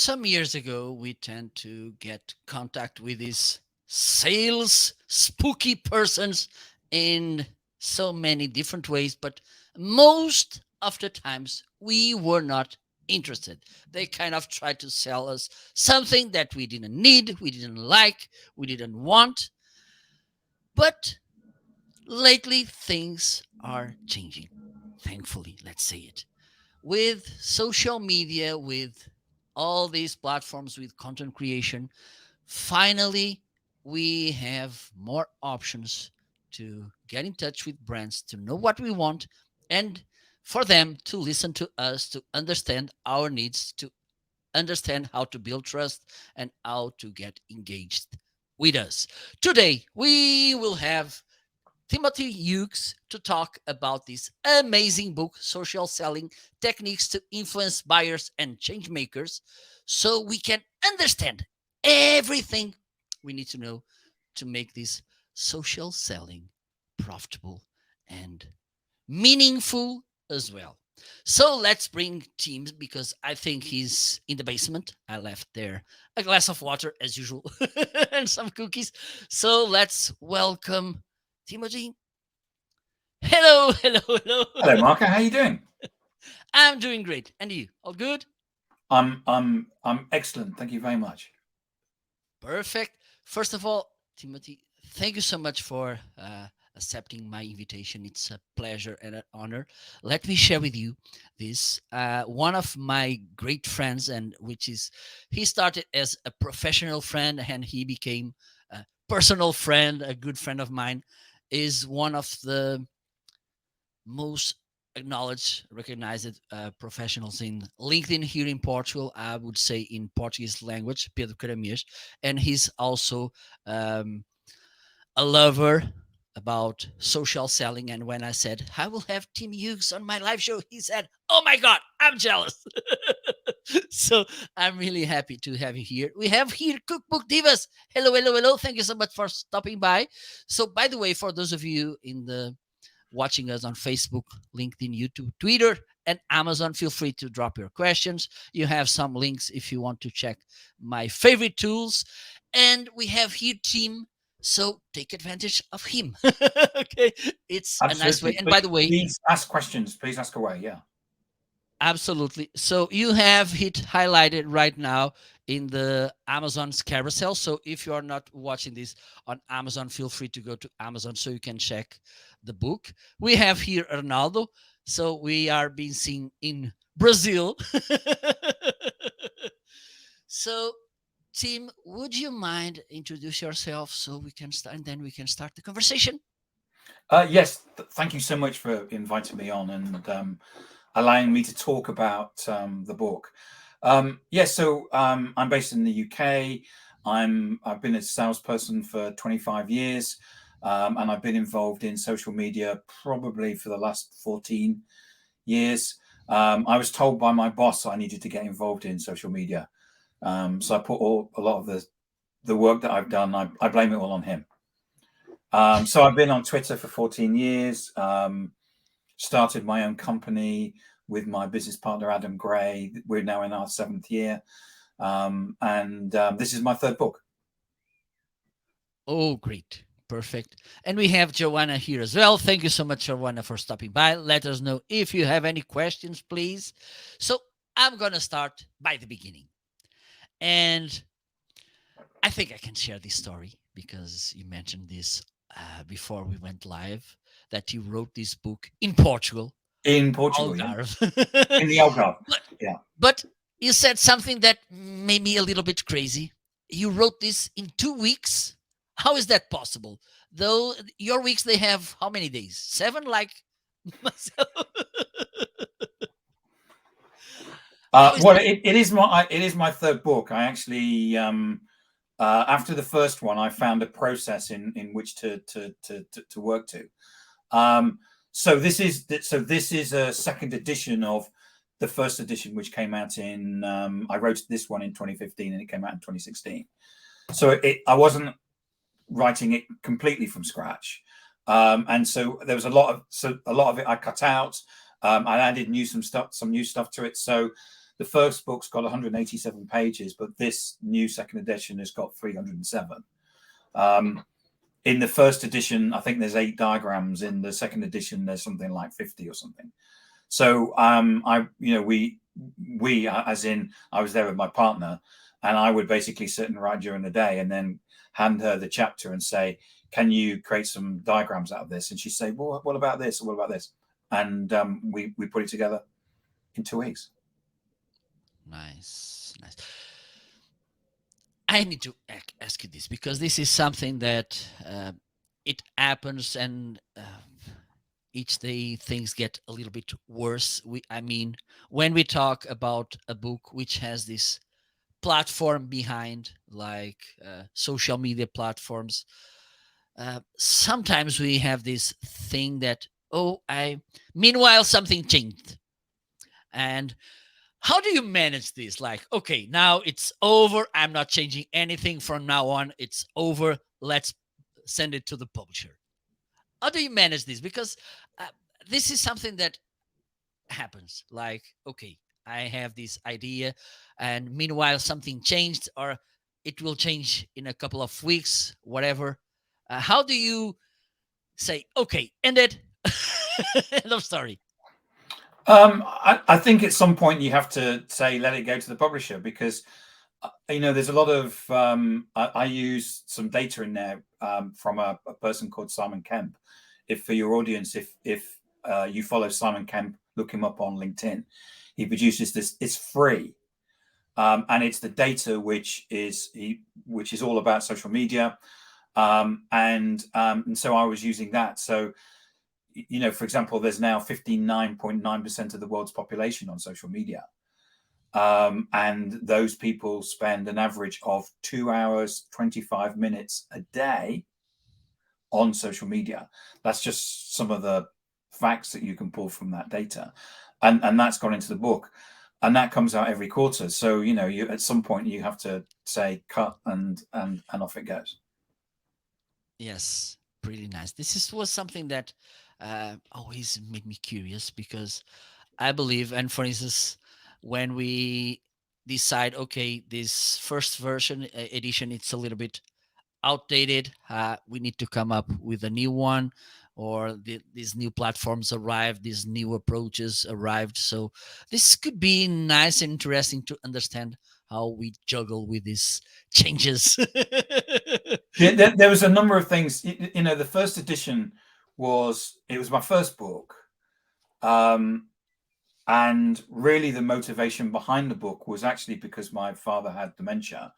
some years ago, we tend to get contact with these sales spooky persons in so many different ways, but most of the times we were not interested. They kind of tried to sell us something that we didn't need, we didn't like, we didn't want. But lately, things are changing. Thankfully, let's say it. With social media, with all these platforms, with content creation, finally, we have more options to get in touch with brands, to know what we want, and for them to listen to us, to understand our needs, to understand how to build trust and how to get engaged with us. Today, we will have Timothy Hughes to talk about this amazing book, Social Selling Techniques to Influence Buyers and Change Makers, so we can understand everything we need to know to make this social selling profitable and meaningful as well. So let's bring Tim because I think he's in the basement. I left there a glass of water as usual and some cookies. So let's welcome Timothy. Hello, hello, hello. Hello, Marco. How are you doing? I'm doing great. And you? All good? I'm excellent. Thank you very much. Perfect. First of all, Timothy, thank you so much for accepting my invitation. It's a pleasure and an honor. Let me share with you this. One of my great friends, and which is, he started as a professional friend and he became a personal friend, a good friend of mine, is one of the most acknowledged, recognized professionals in LinkedIn here in Portugal. I would say in Portuguese language, Pedro Caramês, and he's also um, a lover about social selling. And when I said I will have Tim Hughes on my live show, he said, "Oh my God, I'm jealous." So I'm really happy to have you here. We have here Cookbook Divas. Hello, hello, hello. Thank you so much for stopping by. So, by the way, for those of you in the watching us on Facebook, LinkedIn, YouTube, Twitter, and Amazon, feel free to drop your questions. You have some links if you want to check my favorite tools. And we have here Tim, so take advantage of him. Okay, it's a nice way. Absolutely. And by the way, Please ask questions. Please ask away. Yeah. absolutely. So you have it highlighted right now in the Amazon's carousel. So if you are not watching this on Amazon, feel free to go to Amazon so you can check the book. We have here Ronaldo. So we are being seen in Brazil. So Tim, would you mind introduce yourself so we can start and then we can start the conversation? Yes. Thank you so much for inviting me on and allowing me to talk about the book. Yes. So I'm based in the UK. I've been a salesperson for 25 years, and I've been involved in social media probably for the last 14 years. I was told by my boss I needed to get involved in social media. So I put a lot of the work that I've done, I blame it all on him. So I've been on Twitter for 14 years, started my own company with my business partner, Adam Gray. We're now in our 7th year. And this is my 3rd book. Oh, great. Perfect. And we have Joanna here as well. Thank you so much, Joanna, for stopping by. Let us know if you have any questions, please. So I'm going to start by the beginning. And I think I can share this story because you mentioned this before we went live that you wrote this book in Portugal. In Portugal, yeah. Algarve. In the Algarve. but, Yeah. but you said something that made me a little bit crazy. You wrote this in 2 weeks. How is that possible? Though your weeks, they have how many days? 7, like myself. Well, it is my 3rd book. I actually after the first one, I found a process in which to work to. So this is a 2nd edition of the first edition, which came out in I wrote this one in 2015 and it came out in 2016. So I wasn't writing it completely from scratch, and so there was a lot of it I cut out. I added some new stuff to it. So The first book's got 187 pages, but this new second edition has got 307. In the first edition, I think there's 8 diagrams. In the second edition, there's something like 50 or something. So we as in I was there with my partner, and I would basically sit and write during the day, and then hand her the chapter and say, "Can you create some diagrams out of this?" And she'd say, "Well, what about this? What about this?" And we put it together in 2 weeks. Nice. I need to ask you this, because this is something that it happens, and each day things get a little bit worse. When we talk about a book which has this platform behind, like social media platforms, sometimes we have this thing that, meanwhile something changed. And how do you manage this? Like, okay, now it's over, I'm not changing anything from now on, it's over, let's send it to the publisher. How do you manage this? Because this is something that happens. Like, okay, I have this idea, and meanwhile something changed, or it will change in a couple of weeks, whatever. How do you say, okay, end it? End of story. I think at some point you have to say, let it go to the publisher, because there's a lot of I use some data in there from a person called Simon Kemp. If for your audience, if you follow Simon Kemp, look him up on LinkedIn. He produces this. It's free, and it's the data which is all about social media, and so I was using that. So, for example, there's now 59.9% of the world's population on social media. And those people spend an average of 2 hours, 25 minutes a day on social media. That's just some of the facts that you can pull from that data. And that's gone into the book. And that comes out every quarter. So, you at some point you have to say cut and off it goes. Yes, pretty nice. Was something that always made me curious, because I believe, and for instance, when we decide, okay, this first version edition, it's a little bit outdated, we need to come up with a new one, or these new platforms arrived, these new approaches arrived. So this could be nice and interesting to understand how we juggle with these changes. There was a number of things. The first edition was my first book, and really the motivation behind the book was actually because my father had dementia,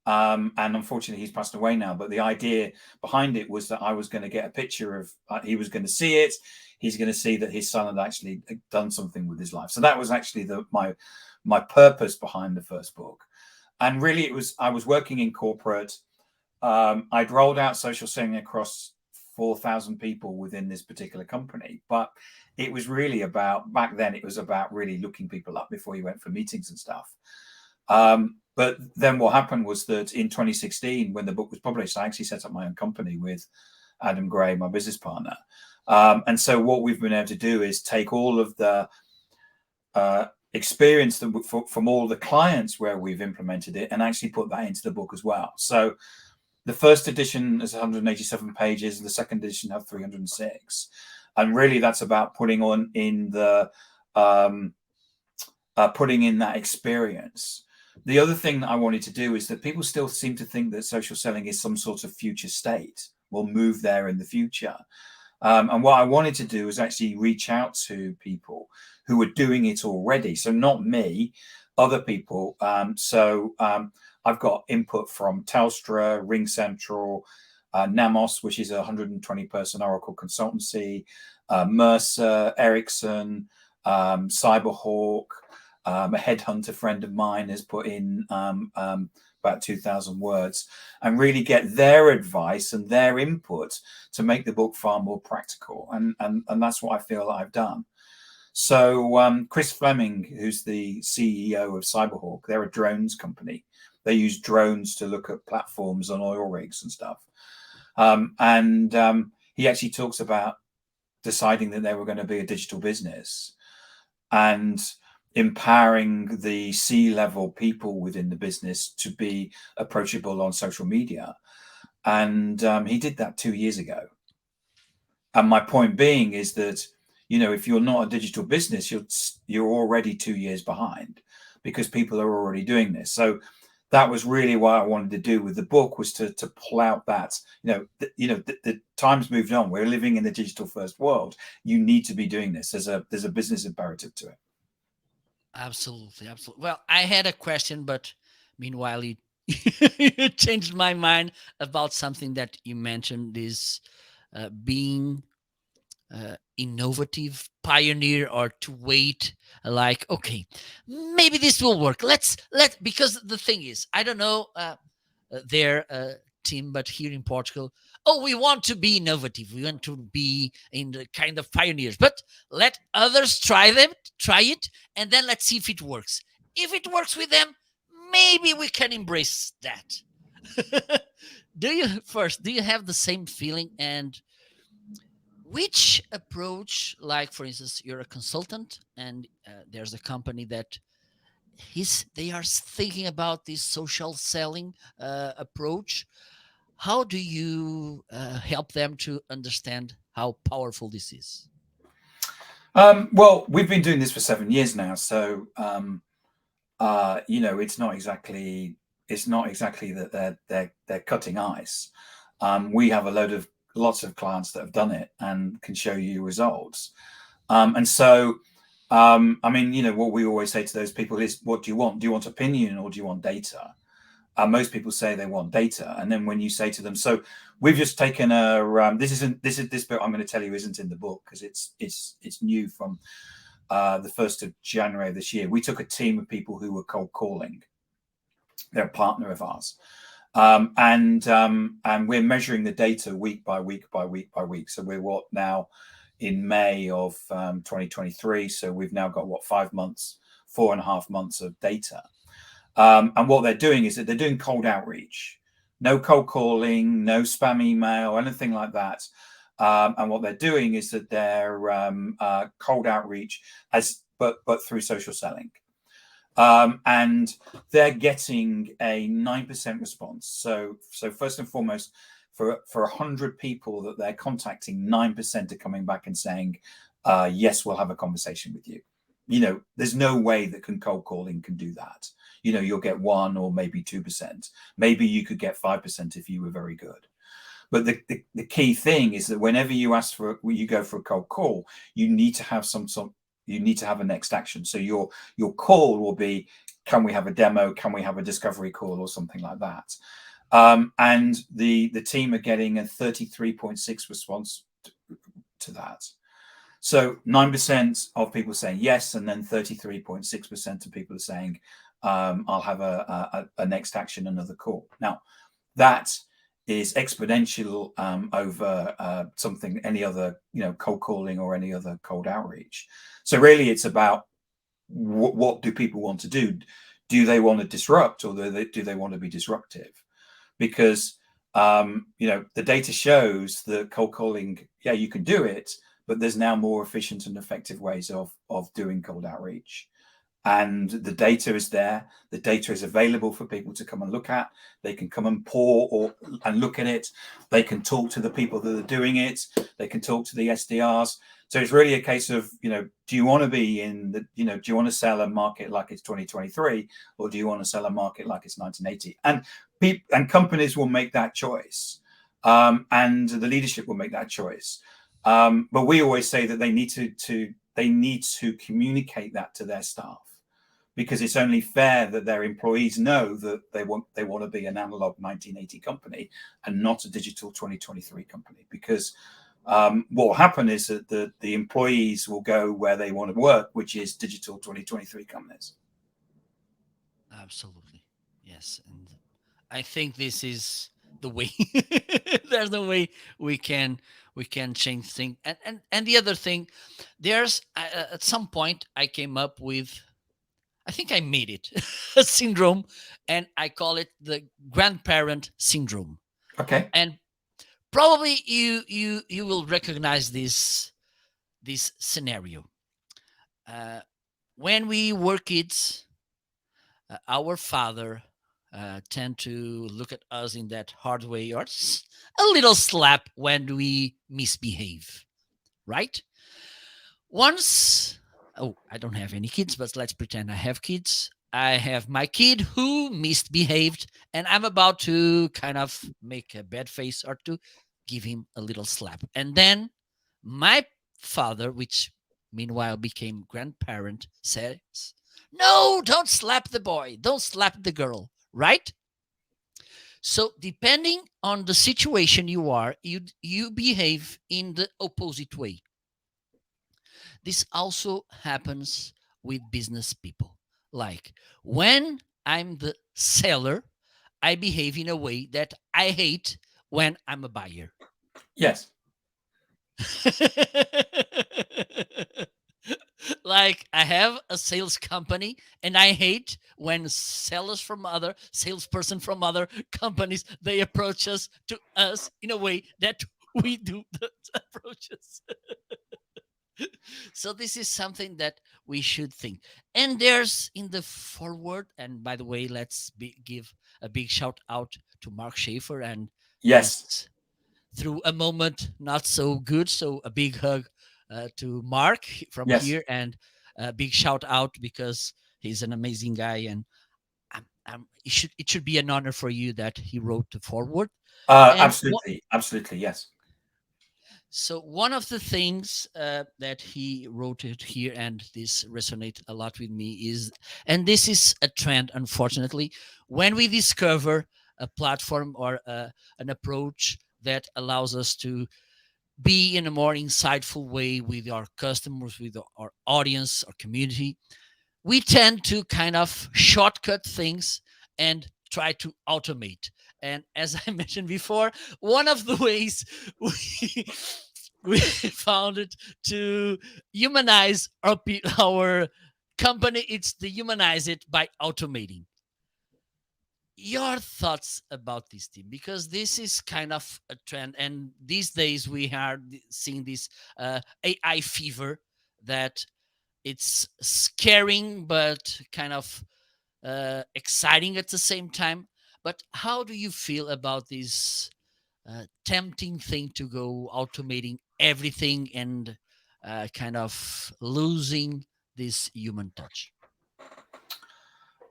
and unfortunately he's passed away now. But the idea behind it was that I was going to get a picture of he was going to see it. He's going to see that his son had actually done something with his life. So that was actually my purpose behind the first book. And really I was working in corporate. I'd rolled out social selling across 4,000 people within this particular company, but it was really about, back then it was about really looking people up before you went for meetings and stuff. But then what happened was that in 2016, when the book was published, I actually set up my own company with Adam Gray, my business partner. And so what we've been able to do is take all of the experience from all the clients where we've implemented it and actually put that into the book as well. So the first edition is 187 pages, and the second edition have 306. And really that's about putting in that experience. The other thing that I wanted to do is that people still seem to think that social selling is some sort of future state. We'll move there in the future. And what I wanted to do is actually reach out to people who were doing it already. So not me, other people. I've got input from Telstra, RingCentral, Namos, which is a 120-person Oracle consultancy, Mercer, Ericsson, Cyberhawk. A headhunter friend of mine has put in about 2,000 words, and really get their advice and their input to make the book far more practical. And that's what I feel I've done. So Chris Fleming, who's the CEO of Cyberhawk, they're a drones company. They use drones to look at platforms on oil rigs and stuff. He actually talks about deciding that they were going to be a digital business. And empowering the C-level people within the business to be approachable on social media. And he did that 2 years ago. And my point being is that, you know, if you're not a digital business, you're already 2 years behind because people are already doing this. So that was really what I wanted to do with the book, was to pull out that, the times moved on. We're living in the digital first world. You need to be doing this. There's a business imperative to it. Absolutely, absolutely. Well, I had a question, but meanwhile, you, you changed my mind about something that you mentioned: is being innovative, pioneer, or to wait. Like, okay, maybe this will work. Because the thing is, I don't know their team, but here in Portugal, oh, we want to be innovative. We want to be in the kind of pioneers, but let others try it, and then let's see if it works. If it works with them, maybe we can embrace that. Do you have the same feeling? And which approach, like for instance, you're a consultant and there's a company that they are thinking about this social selling approach. How do you help them to understand how powerful this is? Well, we've been doing this for 7 years now, so it's not exactly that they're cutting ice. We have lots of clients that have done it and can show you results. And so, what we always say to those people is, what do you want? Do you want opinion or do you want data? Most people say they want data, and then when you say to them, so we've just taken this bit I'm going to tell you isn't in the book because it's new from the 1st of January of this year. We took a team of people who were cold calling. They're a partner of ours. And we're measuring the data week by week by week by week. So we're now in May of 2023. So we've now got 4.5 months of data. And what they're doing is that they're doing cold outreach, no cold calling, no spam email, anything like that. And what they're doing is that they're cold outreach but through social selling. And they're getting a 9% response. So first and foremost, for 100 people that they're contacting, 9% are coming back and saying, yes, we'll have a conversation with you. There's no way that cold calling can do that. You'll get 1 or maybe 2%. Maybe you could get 5% if you were very good. But the key thing is that whenever you go for a cold call, you need to have you need to have a next action. So your call will be, can we have a demo? Can we have a discovery call or something like that? And the team are getting a 33.6 response to that. So 9% of people saying yes, and then 33.6% of people are saying, I'll have a next action, another call. Now, that is exponential over any other, cold calling or any other cold outreach. So really, it's about what do people want to do? Do they want to disrupt, or do they want to be disruptive? Because the data shows that cold calling, yeah, you can do it, but there's now more efficient and effective ways of doing cold outreach. And the data is there. The data is available for people to come and look at. They can come and and look at it. They can talk to the people that are doing it. They can talk to the SDRs. So it's really a case of, do you want to be do you want to sell a market like it's 2023, or do you want to sell a market like it's 1980? And companies will make that choice, and the leadership will make that choice. But we always say that they need to communicate that to their staff, because it's only fair that their employees know that they want to be an analog 1980 company and not a digital 2023 company. Because what will happen is that the employees will go where they want to work, which is digital 2023 companies. Absolutely, yes. And I think this is the way. There's no way we can change things. And the other thing, there's at some point I came up with, I think I made it a syndrome, and I call it the grandparent syndrome. Okay. And probably you will recognize this scenario. when we were kids, our father tend to look at us in that hard way, or a little slap when we misbehave, right? Once, oh, I don't have any kids, but let's pretend I have kids. I have my kid who misbehaved, and I'm about to kind of make a bad face or to give him a little slap. And then my father, which meanwhile became grandparent, says, "No, don't slap the boy, don't slap the girl," right? So depending on the situation you are, you behave in the opposite way. This also happens with business people. Like when I'm the seller, I behave in a way that I hate when I'm a buyer. Yes. Like I have a sales company and I hate when sellers from other salesperson from other companies, they approach us in a way that we do the approaches. So this is something that we should think. And there's in the forward, and by the way, give a big shout out to Mark Schaefer and Yes. his through a moment not so good. So a big hug to Mark from Yes. here, and a big shout out because he's an amazing guy, and it should be an honor for you that he wrote the forward. And Absolutely. Absolutely. Yes. so one of the things that he wrote it here, and this resonates a lot with me, is, and this is a trend, unfortunately, when we discover a platform or an approach that allows us to be in a more insightful way with our customers, with our audience, our community, we tend to kind of shortcut things and try to automate. And as I mentioned before, one of the ways we, we found it to humanize our company, it's to humanize it by automating. Your thoughts about this team, because this is kind of a trend, and these days we are seeing this AI fever that it's scaring but kind of exciting at the same time. But how do you feel about this tempting thing to go automating everything and kind of losing this human touch?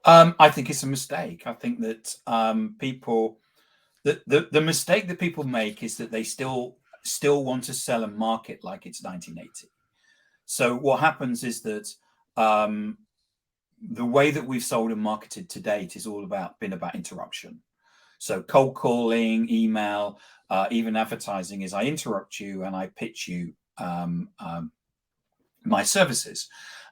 I think it's a mistake. I think that people, the mistake that people make is that they still want to sell and market like it's 1980. So what happens is that the way that we've sold and marketed to date is all been about interruption. So cold calling, email, even advertising is I interrupt you and I pitch you my services.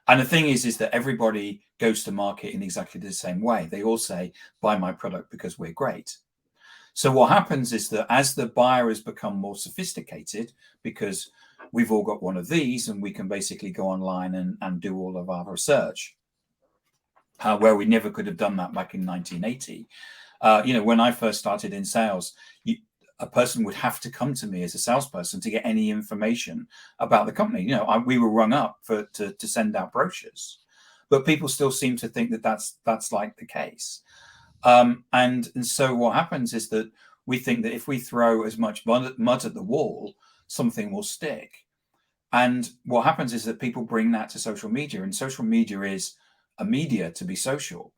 And the thing is that everybody goes to market in exactly the same way. They all say, buy my product because we're great. So what happens is that as the buyer has become more sophisticated, because we've all got one of these and we can basically go online and do all of our research, where we never could have done that back in 1980. When I first started in sales, a person would have to come to me as a salesperson to get any information about the company. We were rung up to send out brochures, but people still seem to think that that's like the case. And so what happens is that we think that if we throw as much mud at the wall, something will stick. And what happens is that people bring that to social media, and social media is a media to be social.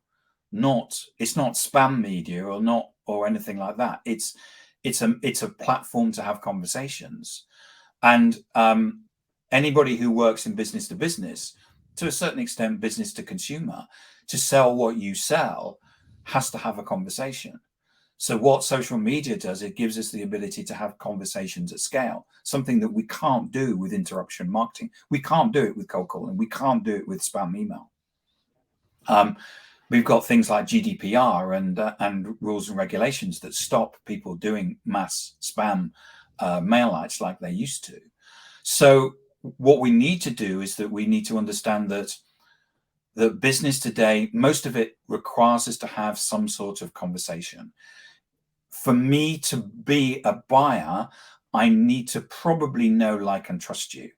It's not spam media or anything like that. It's a platform to have conversations. And anybody who works in business to business, to a certain extent, business to consumer, to sell what you sell, has to have a conversation. So what social media does, it gives us the ability to have conversations at scale, something that we can't do with interruption marketing. We can't do it with cold calling. We can't do it with spam email. We've got things like GDPR and rules and regulations that stop people doing mass spam mail outs like they used to. So what we need to do is that we need to understand that the business today, most of it requires us to have some sort of conversation. For me to be a buyer, I need to probably know, like, and trust you.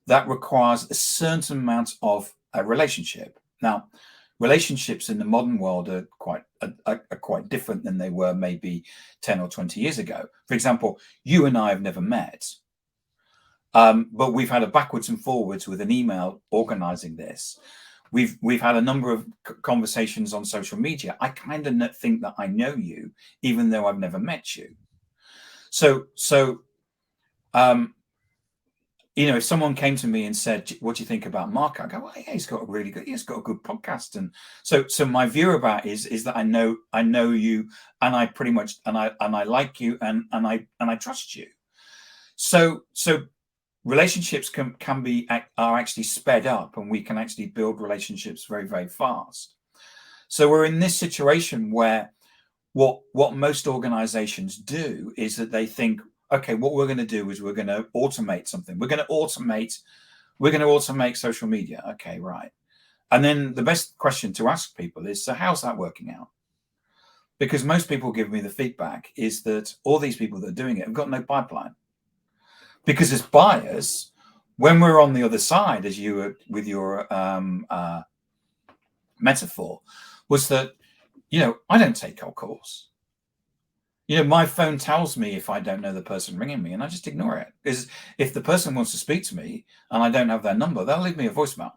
That requires a certain amount of a relationship. Now, relationships in the modern world are quite different than they were maybe 10 or 20 years ago. For example, you and I have never met, but we've had a backwards and forwards with an email organizing this. We've had a number of conversations on social media. I kind of think that I know you, even though I've never met you. So if someone came to me and said, "What do you think about Mark?" I go, "Well, yeah, he's got a good podcast." And so my view about is that I know you, and I pretty much and I like you, and I trust you. So relationships are actually sped up, and we can actually build relationships very, very fast. So we're in this situation where what most organizations do is that they think, okay, what we're going to do is we're going to automate something. We're going to automate social media. Okay, right. And then the best question to ask people is, so how's that working out? Because most people give me the feedback is that all these people that are doing it have got no pipeline. Because as buyers, when we're on the other side, as you were with your metaphor, was that, I don't take cold calls. My phone tells me if I don't know the person ringing me, and I just ignore it. Because if the person wants to speak to me and I don't have their number, they'll leave me a voicemail.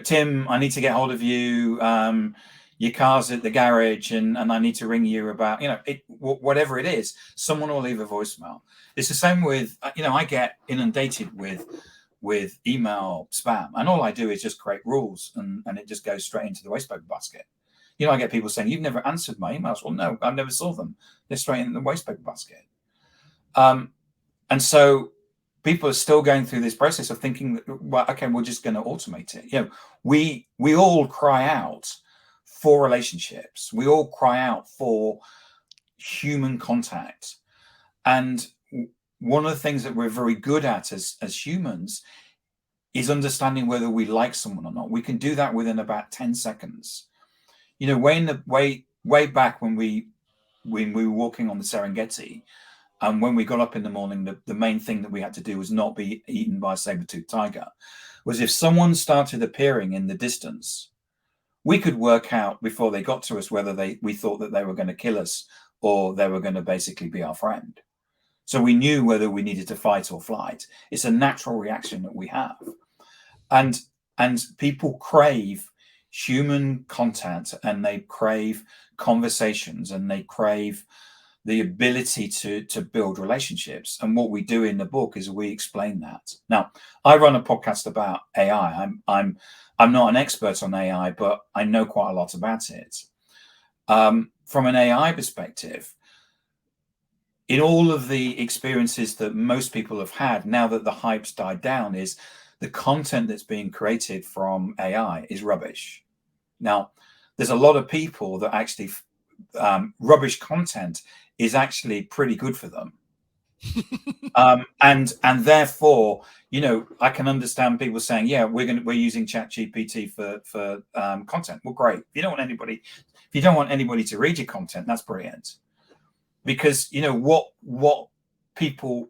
Tim, I need to get hold of you. Your car's at the garage, and I need to ring you about, whatever it is. Someone will leave a voicemail. It's the same with, I get inundated with email spam, and all I do is just create rules, and it just goes straight into the wastepaper basket. I get people saying, "You've never answered my emails." Well, no, I never saw them. They're straight in the wastepaper basket. And so people are still going through this process of thinking, well, okay, we're just going to automate it. We all cry out for relationships. We all cry out for human contact. And one of the things that we're very good at as humans is understanding whether we like someone or not. We can do that within about 10 seconds. Way back when we were walking on the Serengeti, and when we got up in the morning, the main thing that we had to do was not be eaten by a saber-toothed tiger. Was if someone started appearing in the distance, we could work out before they got to us whether we thought that they were going to kill us or they were going to basically be our friend. So we knew whether we needed to fight or flight. It's a natural reaction that we have, and people crave human contact, and they crave conversations, and they crave the ability to build relationships. And what we do in the book is we explain that. Now, I run a podcast about AI. I'm not an expert on AI, but I know quite a lot about it. From an AI perspective, in all of the experiences that most people have had, now that the hype's died down, is the content that's being created from AI is rubbish. Now, there's a lot of people that actually rubbish content is actually pretty good for them. And therefore, I can understand people saying, yeah, we're using ChatGPT for content. Well, great. If you don't want anybody to read your content, that's brilliant. Because what people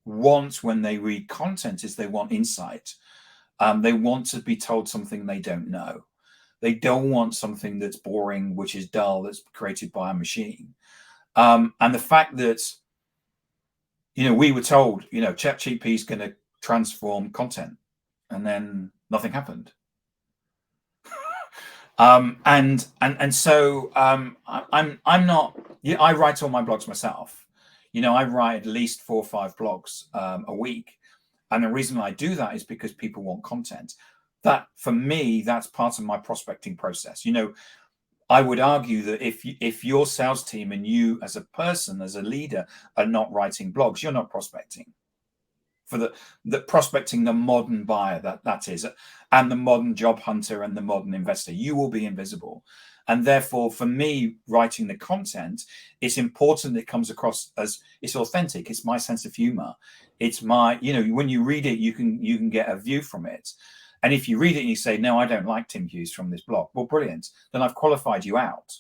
want when they read content is they want insight. They want to be told something they don't know. They don't want something that's boring, which is dull, that's created by a machine. And the fact that, we were told, ChatGPT is going to transform content, and then nothing happened. And so I'm not. I write all my blogs myself. I write at least 4 or 5 blogs a week, and the reason I do that is because people want content. That, for me, that's part of my prospecting process. I would argue that if your sales team and you as a person, as a leader, are not writing blogs, you're not prospecting. For the prospecting, the modern buyer, that is, and the modern job hunter and the modern investor, you will be invisible. And therefore, for me, writing the content, it's important that it comes across as it's authentic. It's my sense of humor. It's my, when you read it, you can get a view from it. And if you read it and you say, no, I don't like Tim Hughes from this blog, well, brilliant. Then I've qualified you out,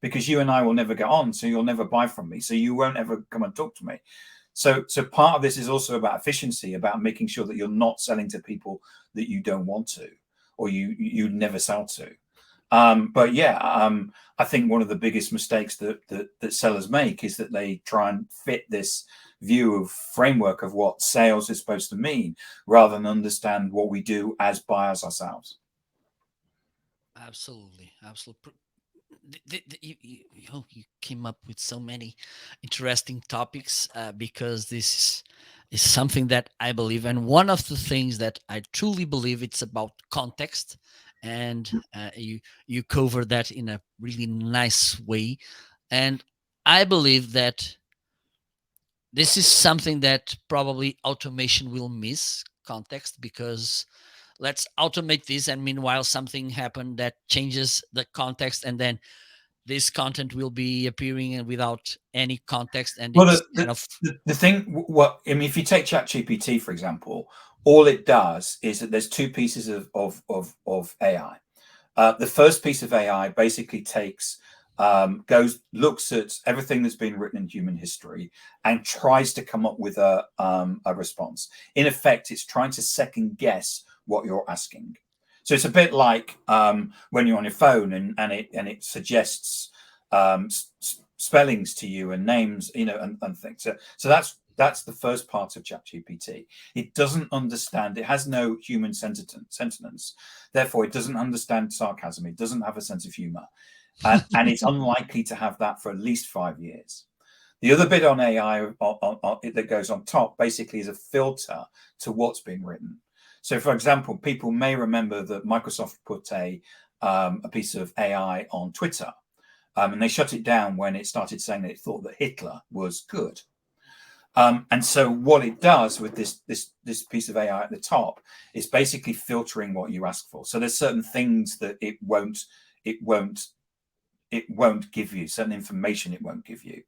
because you and I will never get on. So you'll never buy from me. So you won't ever come and talk to me. So part of this is also about efficiency, about making sure that you're not selling to people that you don't want to, or you never sell to. But yeah, I think one of the biggest mistakes that sellers make is that they try and fit this view of framework of what sales is supposed to mean, rather than understand what we do as buyers ourselves. Absolutely, absolutely. You came up with so many interesting topics, because this is something that I believe, and one of the things that I truly believe, it's about context, and you cover that in a really nice way, and I believe that this is something that probably automation will miss, context, because let's automate this, and meanwhile something happened that changes the context, and then this content will be appearing and without any context, and Well, it's kind of the thing, what I mean, if you take ChatGPT for example, all it does is that there's two pieces of AI. The first piece of AI basically takes looks at everything that's been written in human history and tries to come up with a response. In effect, it's trying to second guess what you're asking. So it's a bit like when you're on your phone and it suggests spellings to you and names, and things. So that's the first part of ChatGPT. It doesn't understand. It has no human sentience. Therefore, it doesn't understand sarcasm. It doesn't have a sense of humor, and it's unlikely to have that for at least 5 years. The other bit on AI that goes on top basically is a filter to what's being written. So, for example, people may remember that Microsoft put a piece of AI on Twitter, and they shut it down when it started saying that it thought that Hitler was good. And so what it does with this piece of AI at the top is basically filtering what you ask for. So there's certain things that it won't give you, certain information it won't give you.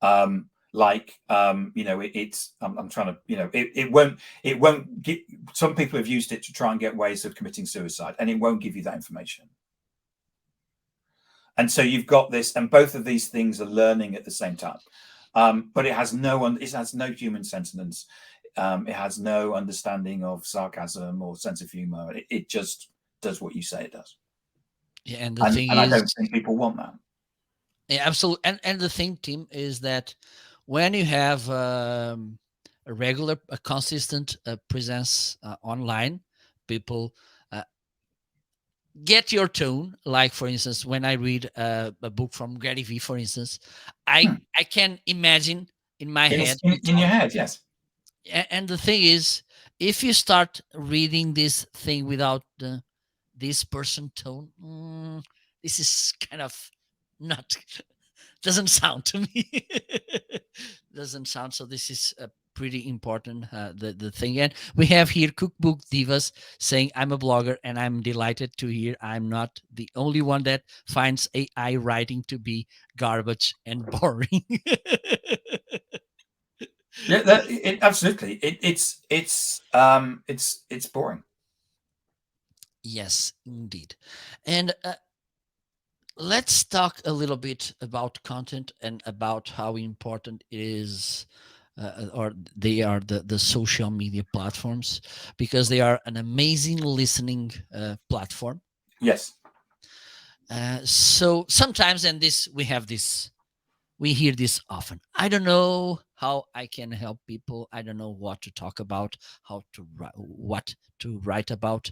I'm trying to, it won't get, some people have used it to try and get ways of committing suicide, and it won't give you that information. And so you've got this, and both of these things are learning at the same time. But it has no human sentience. It has no understanding of sarcasm or sense of humor. It just does what you say it does. Yeah, and the thing is, I don't think people want that. Yeah, absolutely. And the thing, Tim, is that when you have a consistent presence online, people get your tone. Like, for instance, when I read a book from Gary Vee, for instance, I can imagine in my head. In your head, yes. And the thing is, if you start reading this thing without this person tone, this is kind of not doesn't sound to me. Doesn't sound. So this is pretty important, the thing. And we have here Cookbook Divas saying, I'm a blogger and I'm delighted to hear I'm not the only one that finds AI writing to be garbage and boring. Yeah, absolutely. It's boring. Yes, indeed. And let's talk a little bit about content and about how important it is, or they are the social media platforms, because they are an amazing listening platform. Yes. So sometimes, and this we hear this often. I don't know how I can help people. I don't know what to talk about, what to write about.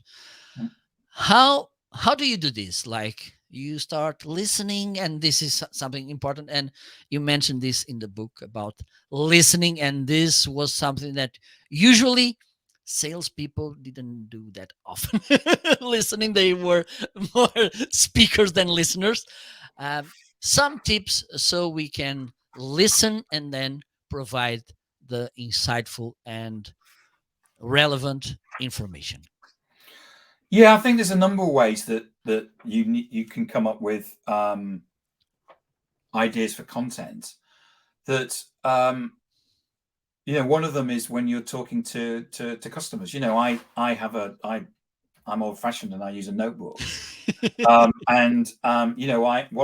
How do you do this? Like, you start listening, and this is something important, and you mentioned this in the book about listening, and this was something that usually salespeople didn't do that often. Listening, they were more speakers than listeners. Some tips so we can listen and then provide the insightful and relevant information. Yeah, I think there's a number of ways that you can come up with ideas for content. That one of them is when you're talking to customers. I'm old fashioned and I use a notebook. What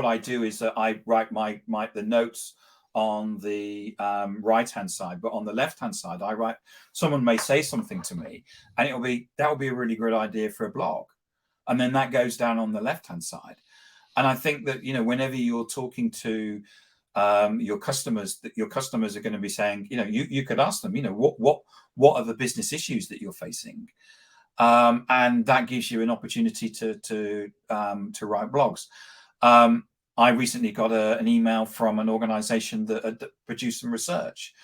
I do is that I write the notes on the right hand side, but on the left hand side, I write. Someone may say something to me, and that will be a really good idea for a blog, and then that goes down on the left hand side. And I think that, you know, whenever you're talking to your customers, that your customers are going to be saying, you know, you could ask them, you know, what are the business issues that you're facing, and that gives you an opportunity to write blogs. I recently got an email from an organization that produced some research,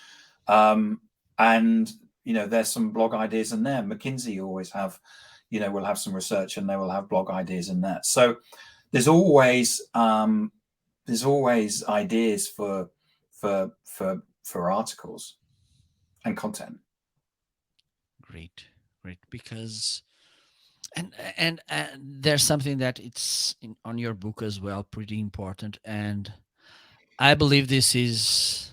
and you know, there's some blog ideas in there. McKinsey always have, you know, will have some research and they will have blog ideas in that. So there's always ideas for articles and content. Great, great. Because and there's something that it's on your book as well, pretty important, and I believe this is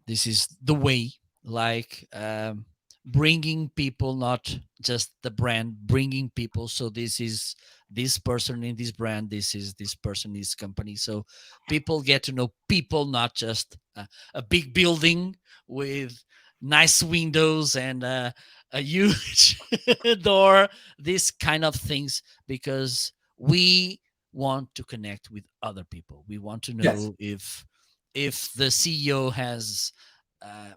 the way, like, bringing people, not just the brand, bringing people. So this is this person in this brand, this is this person in this company, so people get to know people, not just a big building with nice windows and a huge door, these kind of things, because we want to connect with other people. We want to Yes. know if the CEO has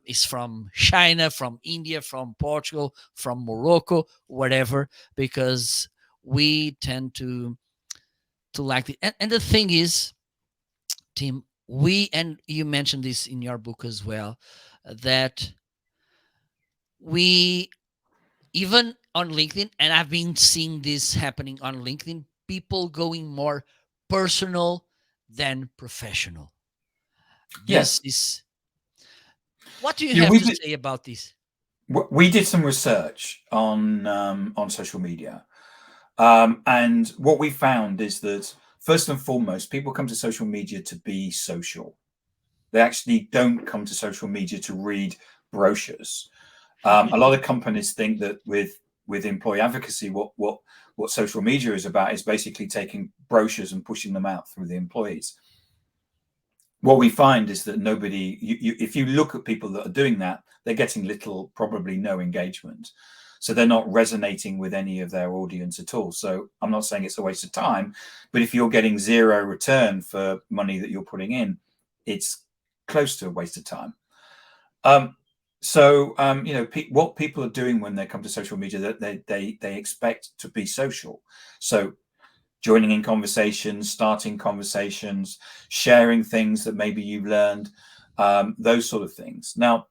is from China, from India, from Portugal, from Morocco, whatever, because we tend to like it. And the thing is, Tim, and you mentioned this in your book as well, that we, even on LinkedIn, and I've been seeing this happening on LinkedIn, people going more personal than professional. This Yes. is, what do you Yeah, have to say about this? we did some research on social media, and what we found is that first and foremost, people come to social media to be social. They actually don't come to social media to read brochures. A lot of companies think that with employee advocacy, what social media is about is basically taking brochures and pushing them out through the employees. What we find is that nobody, if you look at people that are doing that, they're getting little, probably no engagement. So they're not resonating with any of their audience at all. So I'm not saying it's a waste of time, but if you're getting zero return for money that you're putting in, it's close to a waste of time. You know, what people are doing when they come to social media, that they expect to be social. So joining in conversations, starting conversations, sharing things that maybe you've learned, those sort of things. Now,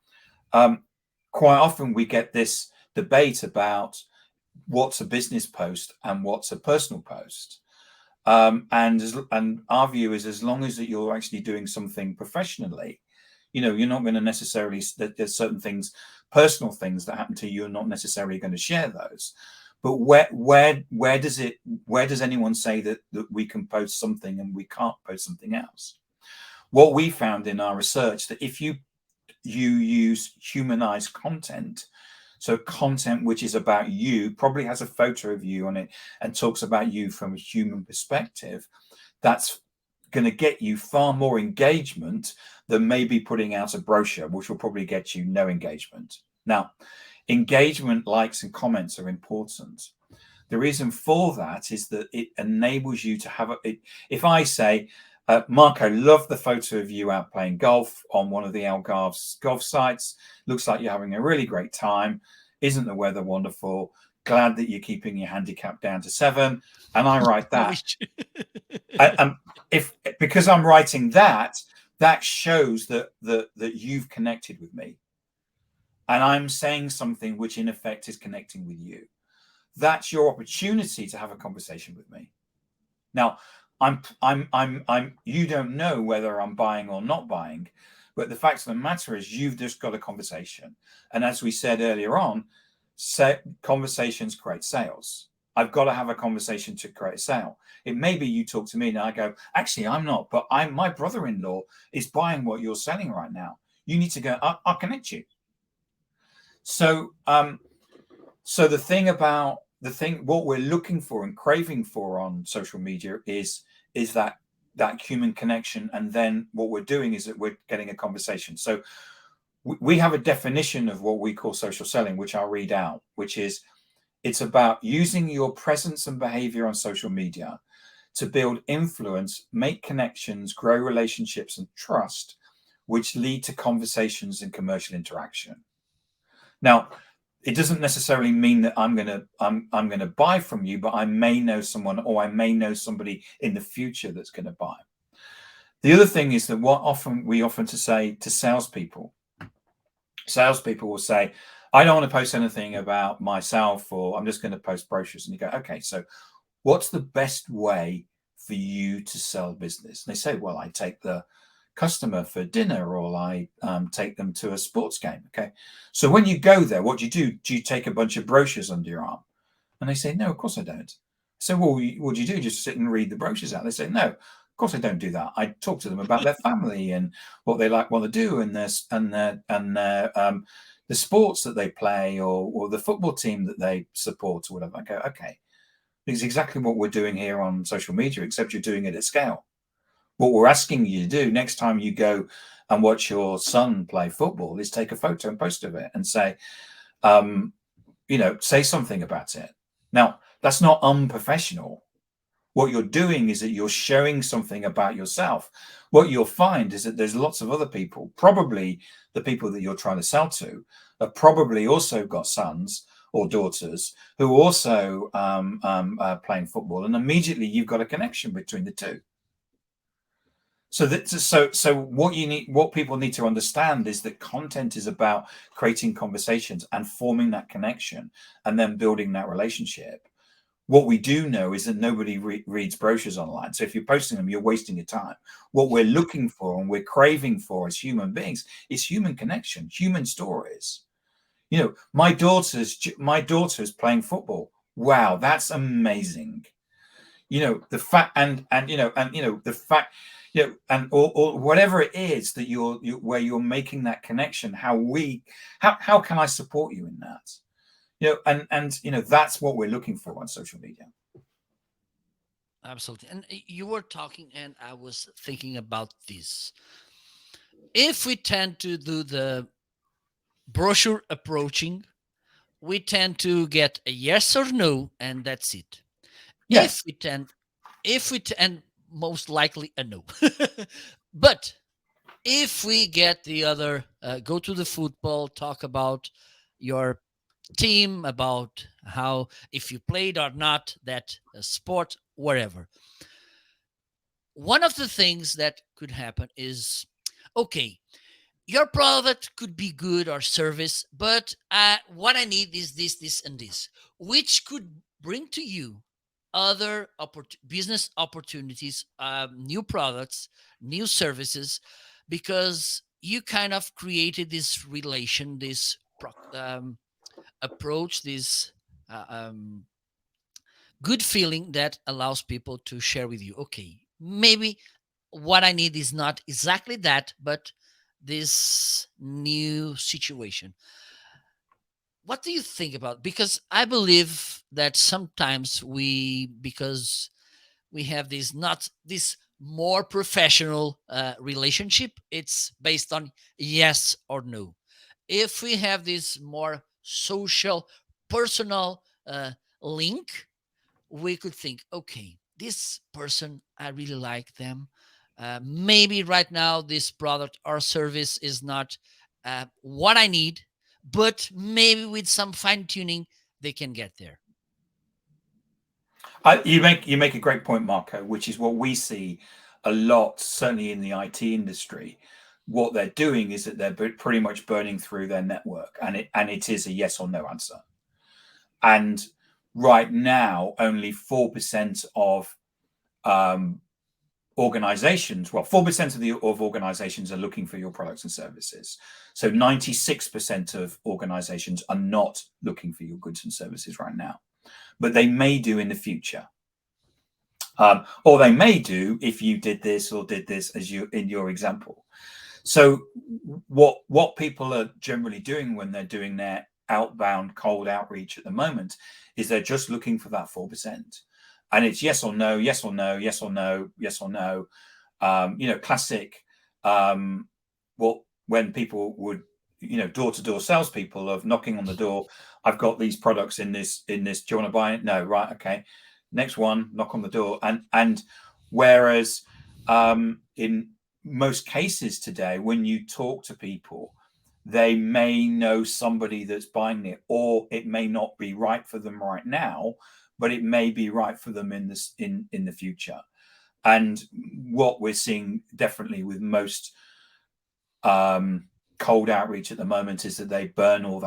quite often we get this debate about what's a business post and what's a personal post. And our view is, as long as that you're actually doing something professionally, you know, you're not going to necessarily, there's certain things, personal things that happen to you, you're not necessarily going to share those. But where does anyone say that we can post something and we can't post something else? What we found in our research, that if you use humanized content, so content which is about you, probably has a photo of you on it and talks about you from a human perspective, that's going to get you far more engagement than maybe putting out a brochure, which will probably get you no engagement. Now, engagement, likes, and comments are important. The reason for that is that it enables you to have if I say, Marco, love the photo of you out playing golf on one of the Algarve's golf sites. Looks like you're having a really great time. Isn't the weather wonderful? Glad that you're keeping your handicap down to 7. And I write that. Because I'm writing that, that shows that you've connected with me. And I'm saying something which in effect is connecting with you. That's your opportunity to have a conversation with me. Now, you don't know whether I'm buying or not buying, but the fact of the matter is you've just got a conversation. And as we said earlier on, conversations create sales. I've got to have a conversation to create a sale. It may be you talk to me and I go, actually, I'm not, but my brother-in-law is buying what you're selling right now. You need to go, I'll connect you. So, so what we're looking for and craving for on social media is that that human connection, and then what we're doing is that we're getting a conversation. So we have a definition of what we call social selling, which I'll read out, which is, it's about using your presence and behavior on social media to build influence, make connections, grow relationships and trust, which lead to conversations and commercial interaction. Now, it doesn't necessarily mean that I'm gonna buy from you, but I may know someone, or I may know somebody in the future that's going to buy. The other thing is that what we often say to salespeople will say, I don't want to post anything about myself, or I'm just going to post brochures. And you go, okay, so what's the best way for you to sell business? And they say, well, I take the customer for dinner, or I take them to a sports game. Okay, so when you go there, what do you do? Do you take a bunch of brochures under your arm? And they say, no, of course I don't. So, well, what do you do? Just sit and read the brochures out? They say, no, of course I don't do that. I talk to them about their family and what they like, what they do, and the sports that they play, or the football team that they support, or whatever. I go, okay, it's exactly what we're doing here on social media, except you're doing it at scale. What we're asking you to do next time you go and watch your son play football is take a photo and post of it and say, say something about it. Now, that's not unprofessional. What you're doing is that you're showing something about yourself. What you'll find is that there's lots of other people, probably the people that you're trying to sell to, have probably also got sons or daughters who also playing football, and immediately you've got a connection between the two. So what people need to understand is that content is about creating conversations and forming that connection, and then building that relationship. What we do know is that nobody reads brochures online. So if you're posting them, you're wasting your time. What we're looking for and we're craving for as human beings is human connection, human stories. My daughter's playing football. Wow, that's amazing. The fact the fact, and or whatever it is that where you're making that connection, how can I support you in that? And that's what we're looking for on social media. Absolutely. And you were talking, and I was thinking about this. If we tend to do the brochure approaching, we tend to get a yes or no, and that's it. Yes. And most likely a no. But if we get the other, go to the football, talk about your team, about how, if you played or not that sport, wherever. One of the things that could happen is, okay, your product could be good or service, but what I need is this, and this, which could bring to you other business opportunities, new products, new services, because you kind of created this relation, this approach, this uh, um, good feeling that allows people to share with you, okay, maybe what I need is not exactly that, but this new situation. What do you think about? Because I believe that sometimes because we have this, not this more professional relationship, it's based on yes or no. If we have this more social, personal link, we could think, okay, this person, I really like them. Maybe right now this product or service is not what I need, but maybe with some fine tuning, they can get there. You make a great point, Marco, which is what we see a lot, certainly in the IT industry. What they're doing is that they're pretty much burning through their network, and it is a yes or no answer. And right now, only 4% of organizations, well, 4% of organizations are looking for your products and services. So 96% of organizations are not looking for your goods and services right now, but they may do in the future. Or they may do if you did this or did this, as you in your example. So what people are generally doing when they're doing their outbound cold outreach at the moment is they're just looking for that 4%. and it's yes or no, yes or no, yes or no, yes or no. Classic. Well, when people would, door to door salespeople of knocking on the door, I've got these products in this. Do you want to buy it? No, right, okay. Next one, knock on the door, and whereas in most cases today, when you talk to people, they may know somebody that's buying it, or it may not be right for them right now, but it may be right for them in the future. And what we're seeing definitely with most cold outreach at the moment is that they burn all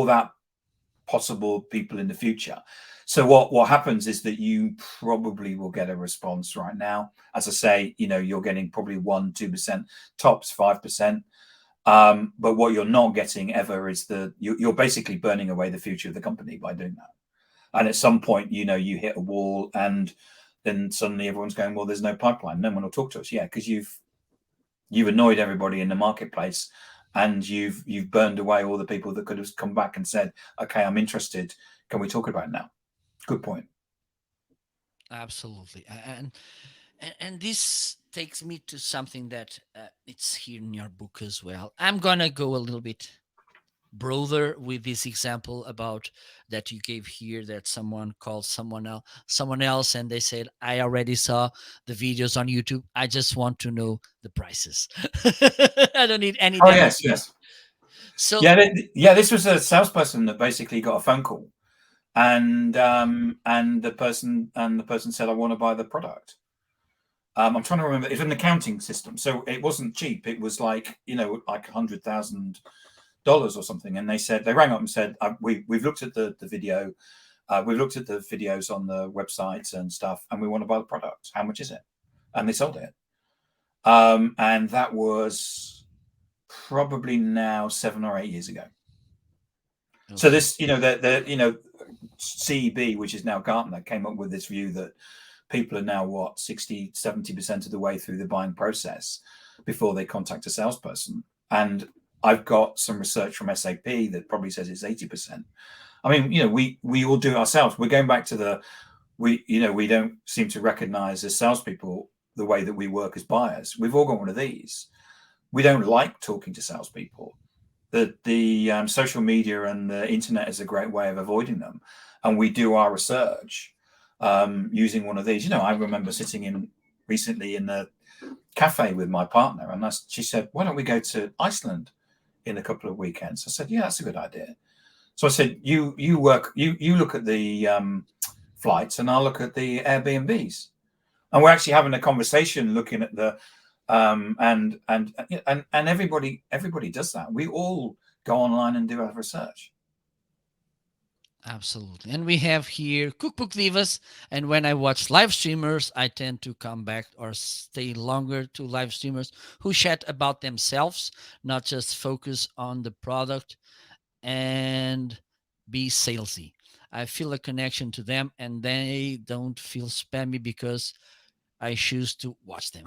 that possible people in the future. So what happens is that you probably will get a response right now. As I say, you're getting probably 1-2%, tops 5%. But what you're not getting ever is you're basically burning away the future of the company by doing that. And at some point, you hit a wall, and then suddenly everyone's going, well, there's no pipeline. No one will talk to us. Yeah, because you've annoyed everybody in the marketplace, and you've burned away all the people that could have come back and said, okay, I'm interested. Can we talk about it now? Good point. Absolutely. And this takes me to something that it's here in your book as well. I'm gonna go a little bit broader with this example about that you gave here, that someone called someone else and they said, I already saw the videos on YouTube, I just want to know the prices. I don't need any Oh, demo. yes. So Yeah, this was a salesperson that basically got a phone call, and the person said, I want to buy the product. I'm trying to remember. It's an accounting system, so it wasn't cheap. It was like like $100,000 or something. And they rang up and said, we've looked at the video, we've looked at the videos on the website and stuff, and we want to buy the product. How much is it? And they sold it. And that was probably now 7 or 8 years ago. Okay. So this, CEB, which is now Gartner, came up with this view that people are now 60-70% of the way through the buying process before they contact a salesperson. And I've got some research from SAP that probably says it's 80%. I mean, we all do it ourselves. We're going back to we don't seem to recognize as salespeople the way that we work as buyers. We've all got one of these. We don't like talking to salespeople. The social media and the internet is a great way of avoiding them. And we do our research using one of these. I remember sitting recently in a cafe with my partner, and she said, why don't we go to Iceland in a couple of weekends? I said, yeah, that's a good idea. So I said, you look at the flights, and I'll look at the Airbnbs. And we're actually having a conversation looking at the and everybody does that. We all go online and do our research. Absolutely. And we have here Cookbook Divas. And when I watch live streamers, I tend to come back or stay longer to live streamers who chat about themselves, not just focus on the product and be salesy. I feel a connection to them, and they don't feel spammy because I choose to watch them.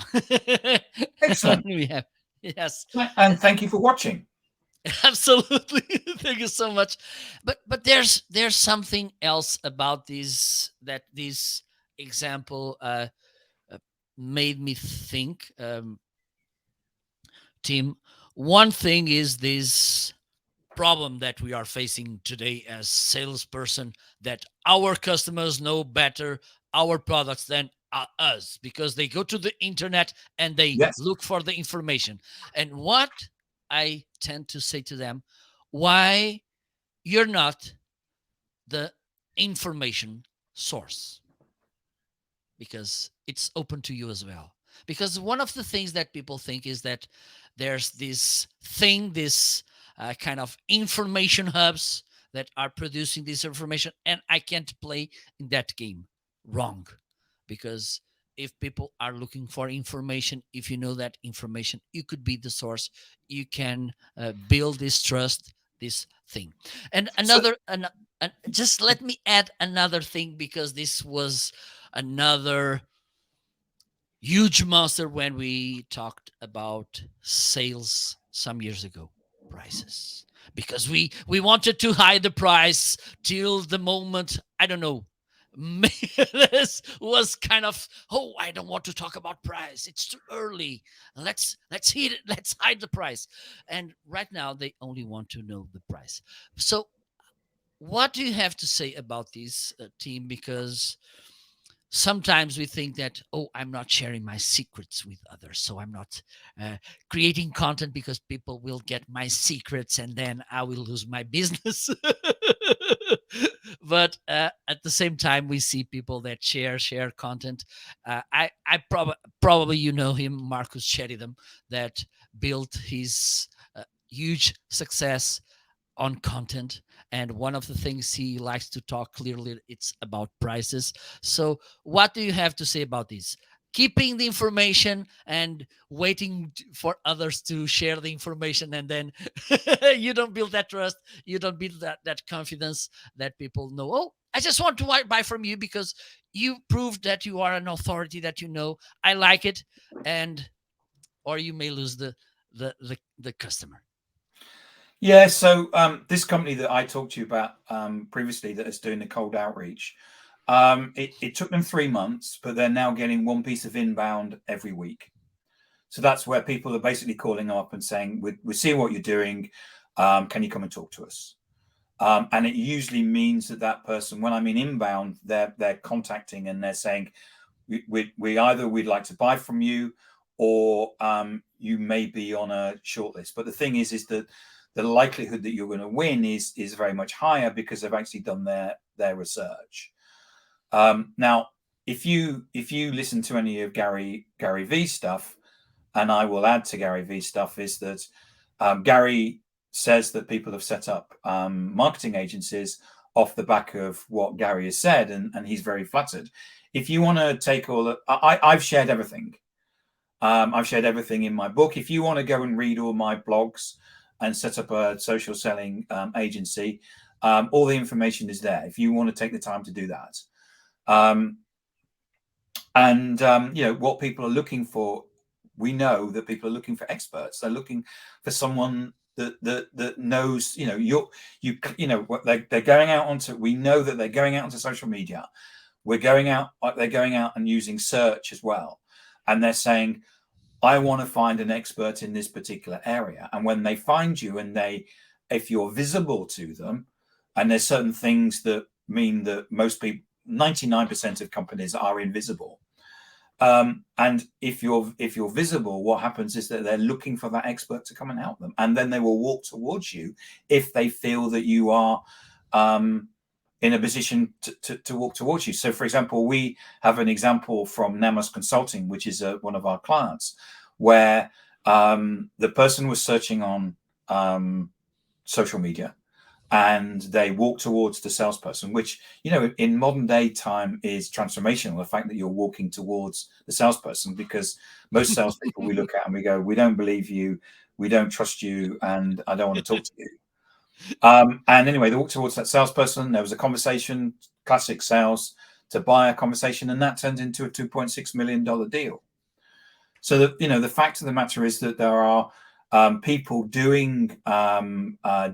Excellent. We have, yes. And thank you for watching. Absolutely. Thank you so much. But there's something else about this example made me think, Tim. One thing is this problem that we are facing today as salesperson, that our customers know better our products than us, because they go to the internet and they look for the information. And what I tend to say to them, why you're not the information source? Because it's open to you as well. Because one of the things that people think is that there's this kind of information hubs that are producing this information, and I can't play in that game. Wrong. Because if people are looking for information, if you know that information, you could be the source. You can build this trust, this thing. And just let me add another thing, because this was another huge monster when we talked about sales some years ago. Prices. Because we wanted to hide the price till the moment, I don't know, this was kind of, oh, I don't want to talk about price, it's too early, let's hit it, let's hide the price. And right now they only want to know the price. So what do you have to say about this team? Because sometimes we think that, oh, I'm not sharing my secrets with others, so I'm not uh, creating content because people will get my secrets and then I will lose my business. But at the same time we see people that share content. Probably you know him, Marcus Sheridan, that built his huge success on content, and one of the things he likes to talk clearly, it's about prices. So what do you have to say about this? Keeping the information and waiting for others to share the information, and then you don't build that trust, you don't build that confidence, that people know, oh, I just want to buy from you because you proved that you are an authority, that you know, I like it. And or you may lose the customer. Yeah, so this company that I talked to you about previously that is doing the cold outreach, it took them 3 months, but they're now getting one piece of inbound every week. So that's where people are basically calling up and saying, we're seeing what you're doing. Can you come and talk to us? And it usually means that person, when I mean inbound, they're contacting and they're saying, we either we'd like to buy from you, or you may be on a shortlist. But the thing is that the likelihood that you're going to win is very much higher because they've actually done their research. Now, if you listen to any of Gary V stuff, and I will add to Gary V stuff, is that Gary says that people have set up marketing agencies off the back of what Gary has said, and he's very flattered. If you want to take all, I've shared everything. I've shared everything in my book. If you want to go and read all my blogs and set up a social selling agency, all the information is there if you want to take the time to do that. What people are looking for, we know that people are looking for experts. They're looking for someone that knows, what they're going out onto. We know that they're going out onto social media. They're going out and using search as well, and they're saying, I want to find an expert in this particular area. And when they find you, and if you're visible to them, and there's certain things that mean that most people, 99% of companies are invisible. And if you're visible, what happens is that they're looking for that expert to come and help them, and then they will walk towards you if they feel that you are in a position to walk towards you. So, for example, we have an example from Namos Consulting, which is one of our clients, where the person was searching on social media, and they walk towards the salesperson, which, in modern day time is transformational. The fact that you're walking towards the salesperson, because most salespeople we look at and we go, we don't believe you, we don't trust you, and I don't want to talk to you. And anyway, they walked towards that salesperson. There was a conversation, classic sales to buy a conversation, and that turned into a $2.6 million deal. So that, the fact of the matter is that there are people doing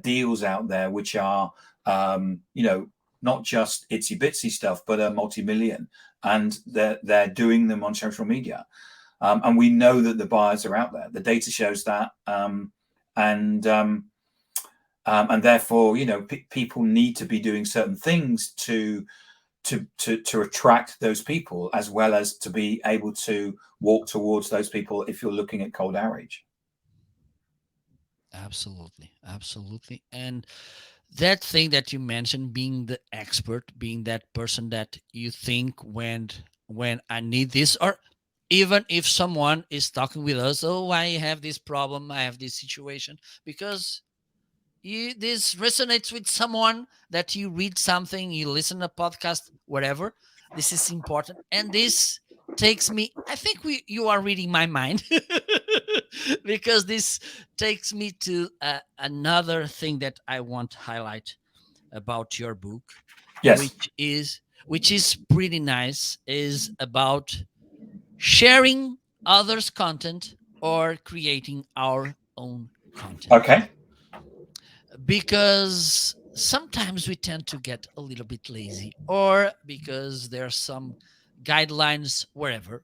deals out there which are, not just itsy bitsy stuff, but are multi-million, and they're doing them on social media. And we know that the buyers are out there. The data shows that, and therefore, people need to be doing certain things to attract those people, as well as to be able to walk towards those people if you're looking at cold outreach. Absolutely. And that thing that you mentioned, being the expert, being that person that you think, when I need this, or even if someone is talking with us, oh, I have this problem, I have this situation, because this resonates with someone, that you read something, you listen to a podcast, whatever. This is important, and this takes me, I think you are reading my mind. Because this takes me to another thing that I want to highlight about your book, Yes. which is pretty nice, is about sharing others content or creating our own content. Okay. Because sometimes we tend to get a little bit lazy, or because there are some guidelines wherever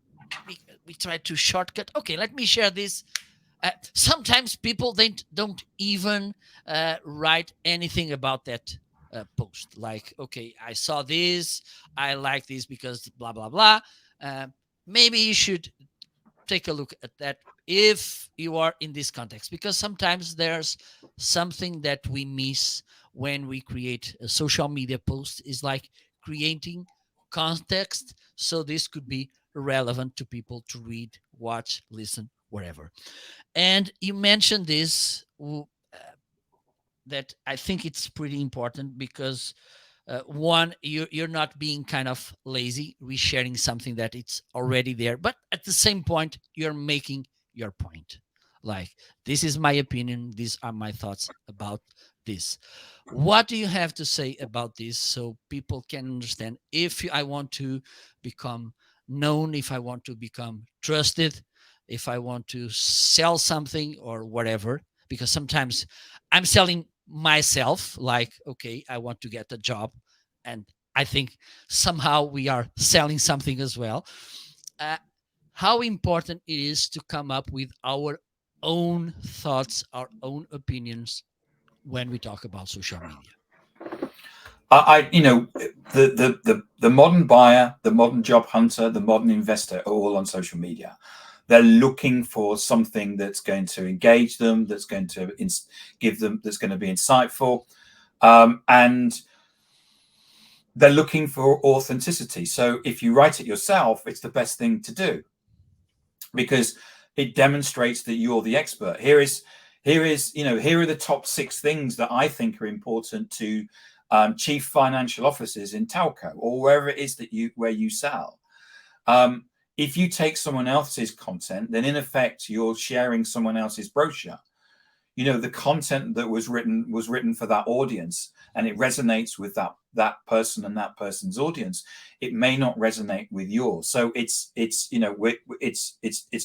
we try to shortcut. Okay, let me share this. Sometimes people they don't even write anything about that post. Like, okay, I saw this, I like this because blah blah blah. Uh, Maybe you should take a look at that if you are in this context, because sometimes there's something that we miss when we create a social media post, is like creating context, so this could be relevant to people to read, watch, listen, wherever. And you mentioned this, that I think it's pretty important, because one, you're not being kind of lazy resharing something that it's already there, but at the same point you're making your point. Like, this is my opinion, these are my thoughts about this. What do you have to say about this, so people can understand, if I want to become known, if I want to become trusted, if I want to sell something or whatever? Because sometimes I'm selling myself, like, okay, I want to get a job, and I think somehow we are selling something as well. uh, how important it is to come up with our own thoughts, our own opinions, when we talk about social media. You know, the modern buyer, the modern job hunter, the modern investor are all on social media. They're looking for something that's going to engage them, that's going to give them, that's going to be insightful, and they're looking for authenticity. So if you write it yourself, it's the best thing to do, because it demonstrates that you're the expert. Here is you know, here are the top 6 things that I think are important to chief financial officers in telco, or wherever it is that where you sell. If you take someone else's content, then in effect you're sharing someone else's brochure. You know, the content that was written for that audience, and it resonates with that person and that person's audience. It may not resonate with yours, so it's you know, it's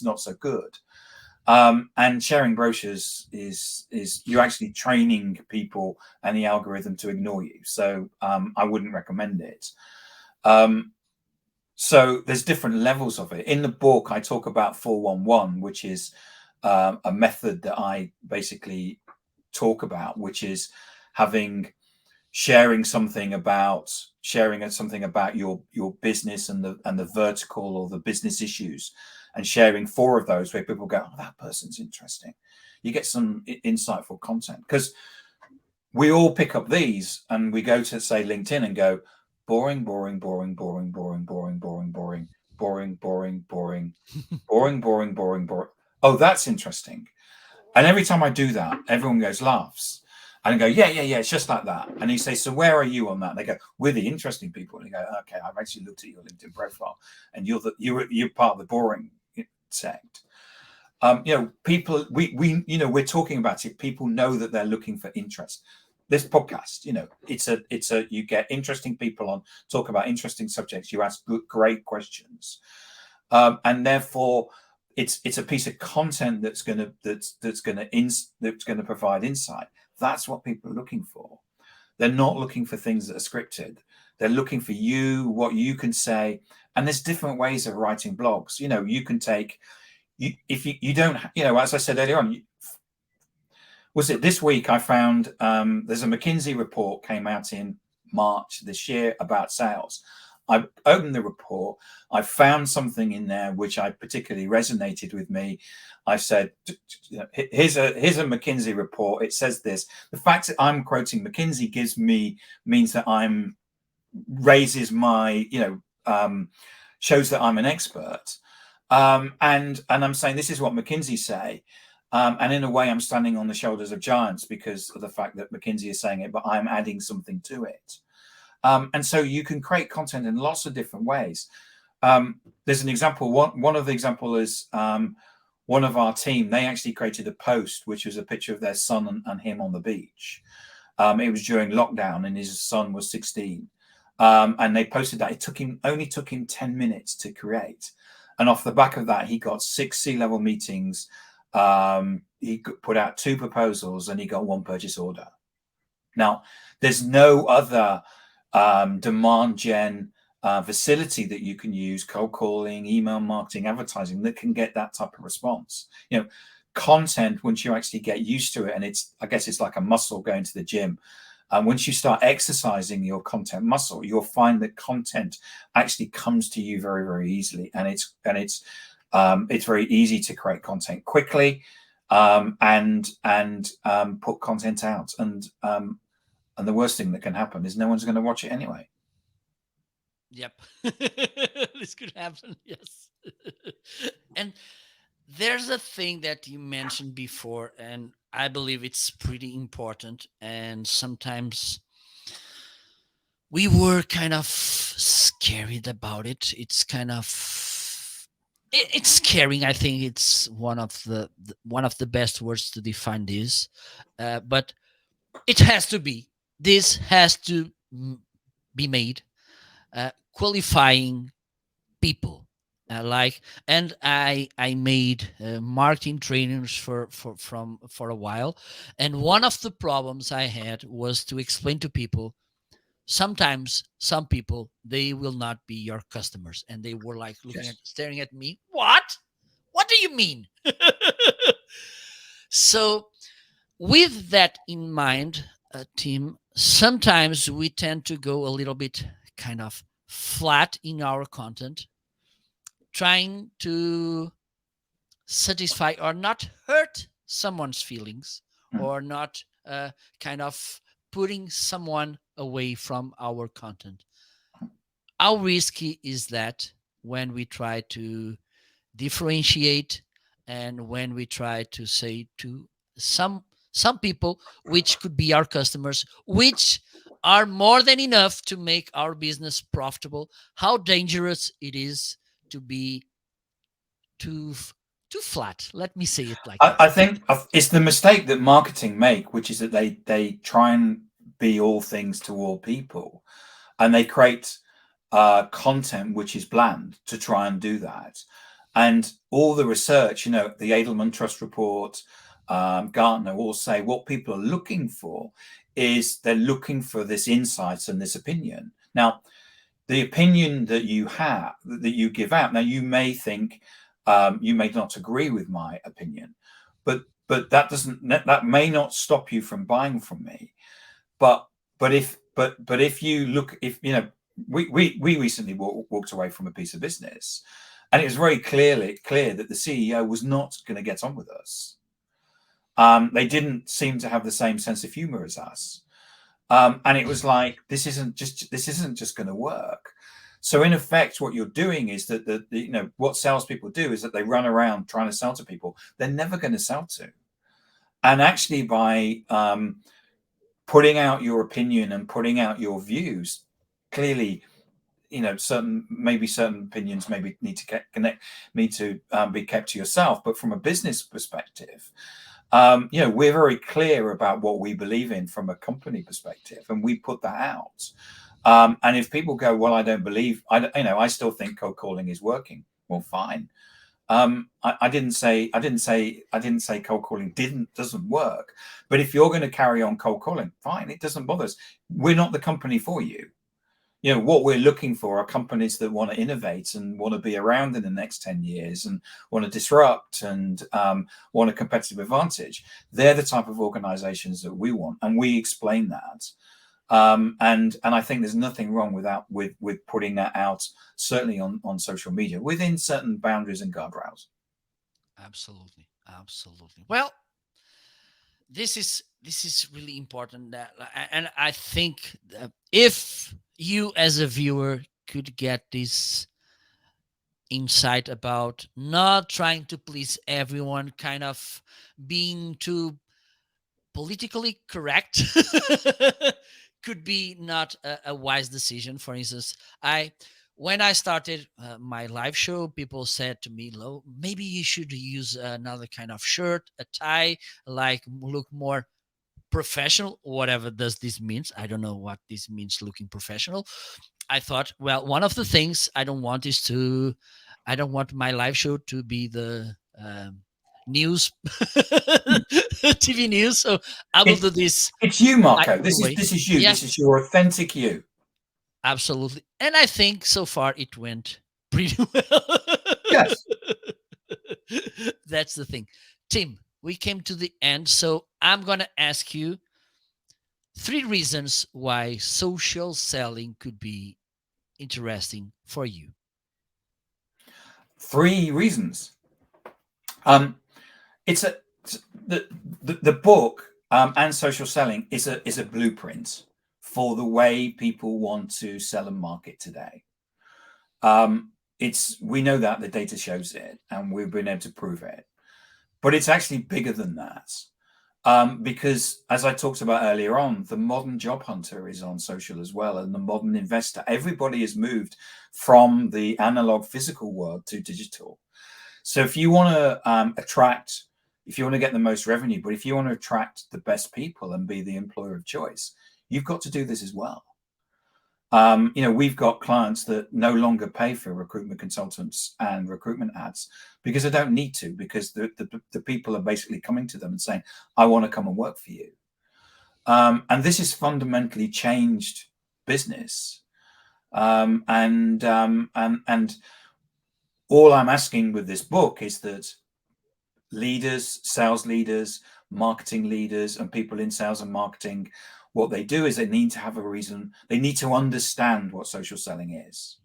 not so good. And sharing brochures is you're actually training people and the algorithm to ignore you. So I wouldn't recommend it. So there's different levels of it. In the book, I talk about 411, which is a method that I basically talk about, which is sharing something about your business and the vertical or the business issues, and sharing 4 of those where people go, oh, that person's interesting. You get some insightful content, because we all pick up these and we go to, say, LinkedIn and go, boring, boring, boring, boring, boring, boring, boring, boring, boring, boring, boring, boring, boring, boring, boring. Oh, that's interesting. And every time I do that, everyone laughs. And I go, yeah, it's just like that. And you say, so where are you on that? And they go, we're the interesting people. And you go, okay, I've actually looked at your LinkedIn profile, and you're part of the boring sect. You know, people, we you know, we're talking about it. People know that they're looking for interest. This podcast, you know, it's a you get interesting people on, talk about interesting subjects. You ask great questions, and therefore it's a piece of content that's going to provide insight. That's what people are looking for. They're not looking for things that are scripted. They're looking for you, what you can say. And there's different ways of writing blogs. You know, you can take if you don't, you know, as I said earlier on, was it this week I found there's a McKinsey report came out in March this year about sales. I opened the report. I found something in there which I particularly resonated with me. I said, here's a McKinsey report. It says this. The fact that I'm quoting McKinsey means that I'm raises my, you know, shows that I'm an expert. And I'm saying this is what McKinsey say. And in a way, I'm standing on the shoulders of giants because of the fact that McKinsey is saying it, but I'm adding something to it. And so you can create content in lots of different ways. There's an example. One of the example is one of our team. They actually created a post, which was a picture of their son and him on the beach. It was during lockdown, and his son was 16. And they posted that. It only took him 10 minutes to create. And off the back of that, he got 6 C-level meetings. He put out 2 proposals, and he got 1 purchase order. Now, there's no other demand gen facility that you can use, cold calling, email marketing, advertising, that can get that type of response. Content, once you actually get used to it, and I guess it's like a muscle going to the gym. Once you start exercising your content muscle, you'll find that content actually comes to you very, very easily, and it's very easy to create content quickly, and put content out. And the worst thing that can happen is no one's going to watch it anyway. Yep. This could happen. Yes. And there's a thing that you mentioned before, and I believe it's pretty important. And sometimes we were kind of scared about it. It's kind of it's scaring. I think it's one of the best words to define this. But it has to be. This has to be made. Qualifying people, and I made marketing trainings for a while, and one of the problems I had was to explain to people, sometimes some people, they will not be your customers, and they were like looking at, Yes. staring at me, what do you mean? So with that in mind, Tim, sometimes we tend to go a little bit kind of flat in our content, trying to satisfy or not hurt someone's feelings, or not kind of putting someone away from our content. How risky is that when we try to differentiate, and when we try to say to some people, which could be our customers, which are more than enough to make our business profitable, how dangerous it is to be too too flat. Let me say it like I this. think it's the mistake that marketing make, which is that they try and be all things to all people, and they create content which is bland to try and do that. And all the research, the Edelman Trust Report, Gartner, all say what people are looking for is they're looking for this insight and this opinion. Now, the opinion that you have, that you give out, now you may think, you may not agree with my opinion, but that may not stop you from buying from me. But if you look, if we recently walked away from a piece of business, and it was very clear that the CEO was not going to get on with us. They didn't seem to have the same sense of humor as us, and it was like, this isn't just going to work. So in effect, what you're doing is that what salespeople do is that they run around trying to sell to people they're never going to sell to, and actually by putting out your opinion and putting out your views clearly, certain opinions maybe need to be kept to yourself, but from a business perspective, we're very clear about what we believe in from a company perspective, and we put that out. And if people go, well, I don't believe, I still think cold calling is working. Well, fine. I didn't say cold calling doesn't work. But if you're going to carry on cold calling, fine, it doesn't bother us. We're not the company for you. What we're looking for are companies that want to innovate and want to be around in the next 10 years and want to disrupt and want a competitive advantage. They're the type of organizations that we want, and we explain that. And I think there's nothing wrong with putting that out, certainly on social media, within certain boundaries and guardrails. Absolutely. Well, this is really important, and I think if you as a viewer could get this insight about not trying to please everyone, kind of being too politically correct, could be not a wise decision. For instance, when I started my live show, people said to me, "Lo, maybe you should use another kind of shirt, a tie, like look more professional." Whatever does this means? I don't know what this means, looking professional. I thought, well, one of the things I don't want I don't want my live show to be the news TV news. So I will do this It's you, my Marco. own way. This is you. This is Yes, your authentic you. absolutely. And I think so far it went pretty well. Yes. That's the thing. Tim, we came to the end. So I'm going to ask you three reasons why social selling could be interesting for you. Three reasons. It's a the book and social selling is a blueprint for the way people want to sell and market today. It's we know that the data shows it, and we've been able to prove it. But it's actually bigger than that. Because as I talked about earlier on, the modern job hunter is on social as well, and the modern investor. Everybody has moved from the analog physical world to digital. So if you want to if you want to get the most revenue, but if you want to attract the best people and be the employer of choice, you've got to do this as well. We've got clients that no longer pay for recruitment consultants and recruitment ads because they don't need to, because the people are basically coming to them and saying, I want to come and work for you. And this has fundamentally changed business. And all I'm asking with this book is that leaders, sales leaders, marketing leaders, and people in sales and marketing, what they do is they need to have a reason. They need to understand what social selling is,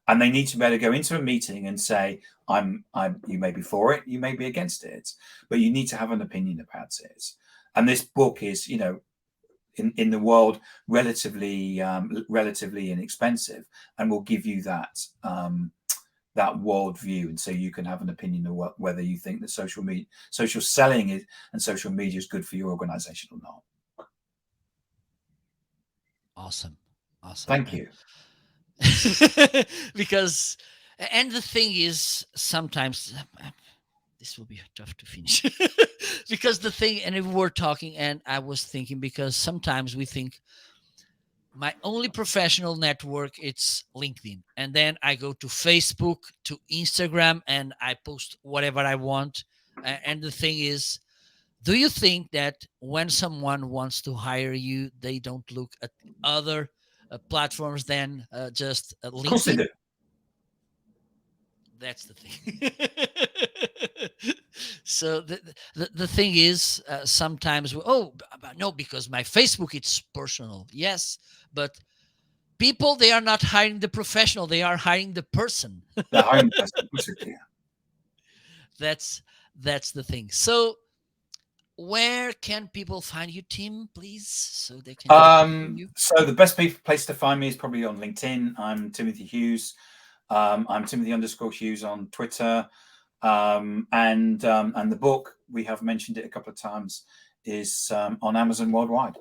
and they need to be able to go into a meeting and say, you may be for it, you may be against it, but you need to have an opinion about it. And this book is, in the world, relatively inexpensive, and will give you that world view, and so you can have an opinion of whether you think that social selling and social media is good for your organization or not. Awesome. Thank you. Because, and the thing is, sometimes this will be tough to finish. Because the thing, and if we're talking, and I was thinking, because sometimes we think my only professional network it's LinkedIn, and then I go to Facebook, to Instagram, and I post whatever I want. And the thing is, do you think that when someone wants to hire you, they don't look at other platforms than just Of course they LinkedIn? do. That's the thing. So the thing is, sometimes no, because my Facebook it's personal. Yes, but people, they are not hiring the professional, they are hiring the person. They're hiring the person. Yeah. That's the thing. So where can people find you, Tim, please, so they can get you? So the best place to find me is probably on LinkedIn. I'm Timothy Hughes. I'm Timothy_Hughes on Twitter. And the book, we have mentioned it a couple of times, is on Amazon worldwide.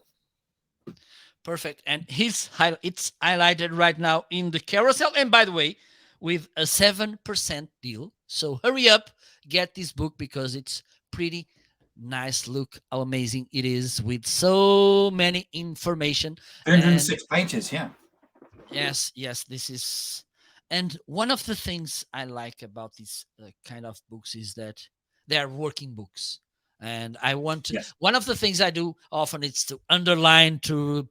Perfect. And it's highlighted right now in the carousel. And by the way, with a 7% deal. So hurry up, get this book, because it's pretty nice. Look how amazing it is, with so many information. 306 pages, yeah. Yes, this is. And one of the things I like about these kind of books is that they are working books. And I want to, Yes. one of the things I do often is to underline, to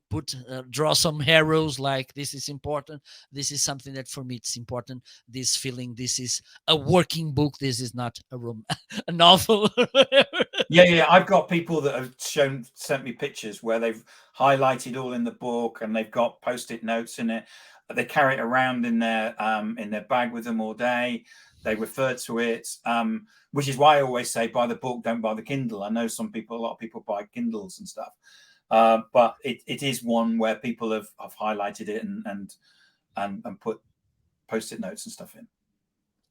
draw some arrows, like this is important. This is something that for me it's important. This feeling, this is a working book. This is not a novel. Yeah. I've got people that have sent me pictures where they've highlighted all in the book, and they've got post-it notes in it. They carry it around in their bag with them all day. They refer to it, which is why I always say, buy the book, don't buy the Kindle. I know a lot of people buy Kindles and stuff, but it is one where people have highlighted it and put post-it notes and stuff in.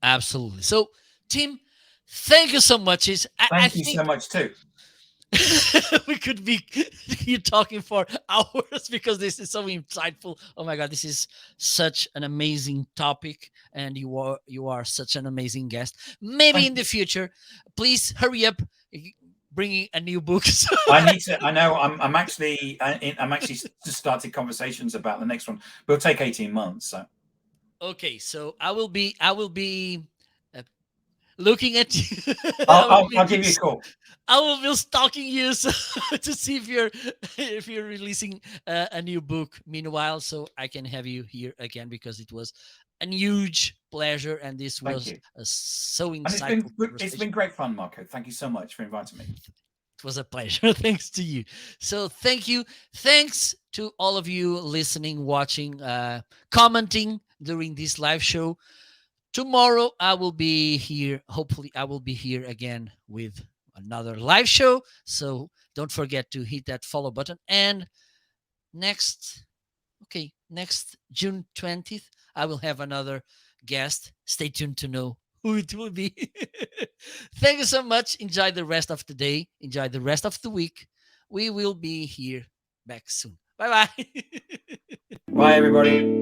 Absolutely. So, Tim, thank you so much. I Thank you so much too. we could be here talking for hours, because this is so insightful. Oh my God, this is such an amazing topic, and you are such an amazing guest. Maybe in the future, please hurry up bringing a new book. I need to. I know. I'm actually just started conversations about the next one. But it'll take 18 months. So okay, so I will be looking at you. I'll give you a call. I will be stalking you so, to see if you're releasing a new book. Meanwhile, so I can have you here again because it was a huge pleasure, and this Thank was you. a so And insightful it's conversation. been great fun, Marco. Thank you so much for inviting me. It was a pleasure. Thanks to you. So thank you. Thanks to all of you listening, watching, commenting during this live show. Tomorrow I will be here. Hopefully, I will be here again with another live show. So don't forget to hit that follow button. And next, okay, next June 20th, I will have another guest. Stay tuned to know who it will be. Thank you so much. Enjoy the rest of the day. Enjoy the rest of the week. We will be here back soon. Bye bye. Bye, everybody.